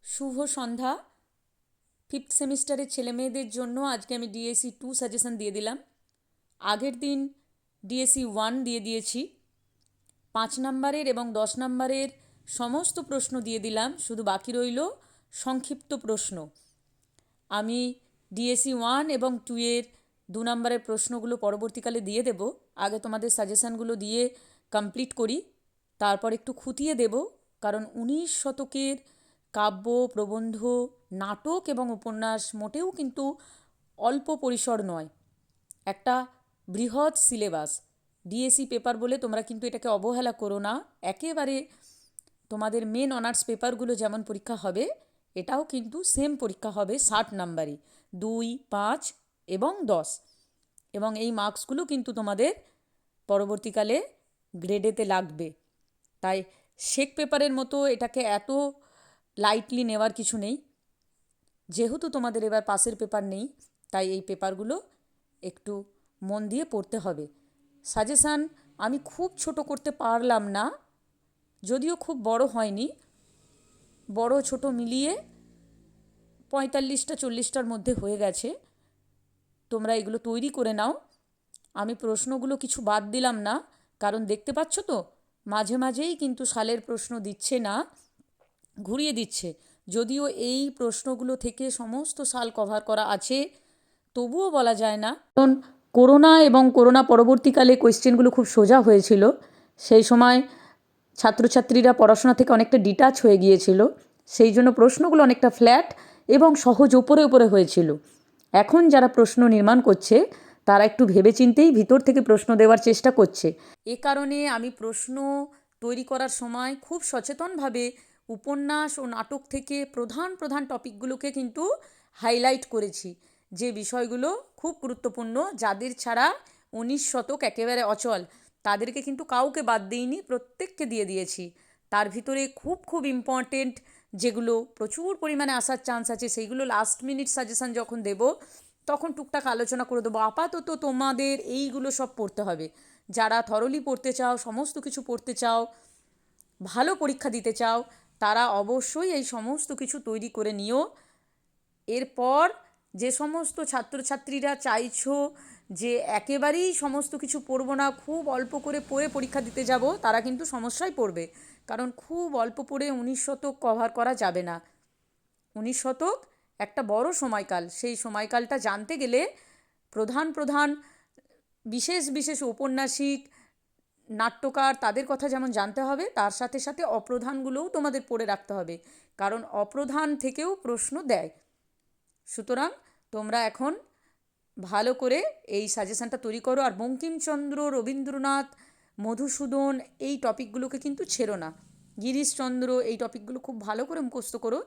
শুভ সন্ধ্যা। Fifth সেমিস্টারের ছেলেমেয়েদের জন্য আজকে আমি ডিএসসি 2 সাজেশন দিয়ে দিলাম। আগের দিন ডিএসসি 1 দিয়ে দিয়েছি। 5 নম্বরের এবং 10 নম্বরের সমস্ত প্রশ্ন দিয়ে দিলাম, শুধু বাকি রইল সংক্ষিপ্ত প্রশ্ন। আমি ডিএসসি 1 এবং 2 এর 2 নম্বরের প্রশ্নগুলো পরবর্তীকালে দিয়ে দেব। আগে তোমাদের সাজেশানগুলো দিয়ে কমপ্লিট করি, তারপর একটু খুঁটিয়ে দেব। কারণ 19 শতকের কাব্য, প্রবন্ধ, নাটক এবং উপন্যাস মোটেও কিন্তু অল্প পরিসর নয়, একটা বৃহৎ সিলেবাস। ডিএসসি পেপার বলে তোমরা কিন্তু এটাকে অবহেলা করো না। একেবারে তোমাদের মেন অনার্স পেপারগুলো যেমন পরীক্ষা হবে, এটাও কিন্তু সেম পরীক্ষা হবে 60 নাম্বারই, 2, 5 এবং 10। এবং এই মার্কসগুলো কিন্তু তোমাদের পরবর্তীকালে গ্রেডেতে লাগবে। তাই শেক পেপারের মতো এটাকে এত লাইটলি নেওয়ার কিছু নেই। যেহেতু তোমাদের এবার পাসের পেপার নেই, তাই এই পেপারগুলো একটু মন দিয়ে পড়তে হবে। সাজেশান আমি খুব ছোট করতে পারলাম না, যদিও খুব বড় হয়নি, বড় ছোট মিলিয়ে 45টা 40টার মধ্যে হয়ে গেছে। তোমরা এগুলো তৈরি করে নাও। আমি প্রশ্নগুলো কিছু বাদ দিলাম না, কারণ দেখতে পাচ্ছ তো মাঝে মাঝেই কিন্তু সালের প্রশ্ন দিচ্ছে না, ঘুরিয়ে দিচ্ছে। যদিও এই প্রশ্নগুলো থেকে সমস্ত সাল কভার করা আছে, তবুও বলা যায় না। কারণ করোনা এবং করোনা পরবর্তীকালে কোয়েশ্চেনগুলো খুব সোজা হয়েছিল। সেই সময় ছাত্রছাত্রীরা পড়াশোনা থেকে অনেকটা ডিটাচ হয়ে গিয়েছিল, সেই জন্য প্রশ্নগুলো অনেকটা ফ্ল্যাট এবং সহজ উপরে উপরে হয়েছিল। এখন যারা প্রশ্ন নির্মাণ করছে তারা একটু ভেবেচিন্তেই ভিতর থেকে প্রশ্ন দেওয়ার চেষ্টা করছে। এ কারণে আমি প্রশ্ন তৈরি করার সময় খুব সচেতনভাবে উপন্যাস ও নাটক থেকে প্রধান প্রধান টপিকগুলোকে কিন্তু হাইলাইট করেছি, যে বিষয়গুলো খুব গুরুত্বপূর্ণ, যাদের ছাড়া 19 শতক একেবারে অচল, তাদেরকে কিন্তু কাউকে বাদ দিইনি, প্রত্যেককে দিয়ে দিয়েছি। তার ভিতরে খুব খুব ইম্পর্টেন্ট যেগুলো প্রচুর পরিমাণে আসার চান্স আছে, সেইগুলো লাস্ট মিনিট সাজেশান যখন দেব তখন টুকটাক আলোচনা করে দেবো। আপাতত তোমাদের এইগুলো সব পড়তে হবে। যারা থরলি পড়তে চাও, সমস্ত কিছু পড়তে চাও, ভালো পরীক্ষা দিতে চাও, তারা অবশ্যই এই সমস্ত কিছু তৈরি করে নিও। এরপর যে সমস্ত ছাত্রছাত্রীরা চাইছো যে একেবারেই সমস্ত কিছু পড়বো না, খুব অল্প করে পড়ে পরীক্ষা দিতে যাব, তারা কিন্তু সমস্যায় পড়বে। কারণ খুব অল্প পড়ে 19 শতক কভার করা যাবে না। 19 শতক একটা বড় সময়কাল, সেই সময়কালটা জানতে গেলে প্রধান প্রধান বিশেষ বিশেষ ঔপন্যাসিক, নাট্যকার, তাদের কথা যেমন জানতে হবে, তার সাথে সাথে অপ্রধানগুলোও তোমাদের পড়ে রাখতে হবে, কারণ অপ্রধান থেকেও প্রশ্ন দেয়। সুতরাং তোমরা এখন ভালো করে এই সাজেশানটা তৈরি করো। আর বঙ্কিমচন্দ্র, রবীন্দ্রনাথ, মধুসূদন এই টপিকগুলোকে কিন্তু ছেড়ো না। গিরিশচন্দ্র এই টপিকগুলো খুব ভালো করে মুখস্থ করো।